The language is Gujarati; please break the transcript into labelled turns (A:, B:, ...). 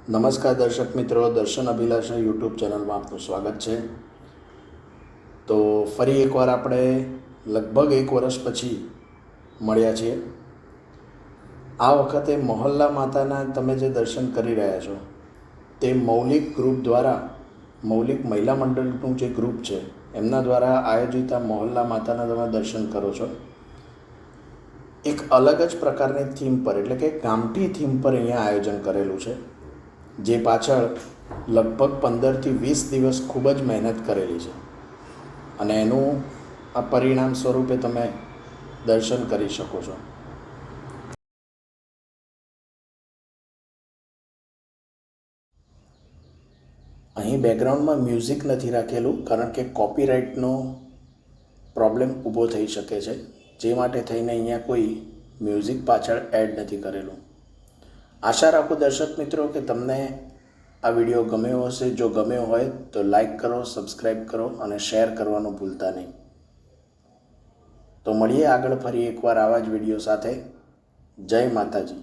A: નમસ્કાર દર્શક મિત્રો, દર્શન અભિલાષા યુટ્યુબ ચેનલમાં આપનું સ્વાગત છે। તો ફરી એકવાર આપણે લગભગ 1 વર્ષ પછી મળ્યા છીએ। આ વખતે મોહલ્લા માતાના તમે જે દર્શન કરી રહ્યા છો તે મૌલિક ગ્રુપ દ્વારા, મૌલિક મહિલા મંડળનું જે ગ્રુપ છે એમના દ્વારા આયોજિત આ મોહલ્લા માતાના તમે દર્શન કરો છો। એક અલગ જ પ્રકારની થીમ પર, એટલે કે ગામઠી થીમ પર અહીંયા આયોજન કરેલું છે, જે પાછળ લગભગ 15થી 20 દિવસ ખૂબ જ મહેનત કરેલી છે અને એનું આ પરિણામ સ્વરૂપે તમે દર્શન કરી શકો છો। અહીં બેકગ્રાઉન્ડમાં મ્યુઝિક નથી રાખેલું કારણ કે કોપીરાઇટનો પ્રોબ્લેમ ઊભો થઈ શકે છે, જે માટે થઈને અહીંયા કોઈ મ્યુઝિક પાછળ એડ નથી કરેલું। આશા રાખું દર્શક મિત્રો કે તમને આ વિડીયો ગમ્યો હશે। જો ગમ્યો હોય તો લાઈક કરો, સબસ્ક્રાઈબ કરો અને શેર કરવાનું ભૂલતા નહીં। તો મળીએ આગળ ફરી એકવાર આવા જ વિડીયો સાથે। જય માતાજી।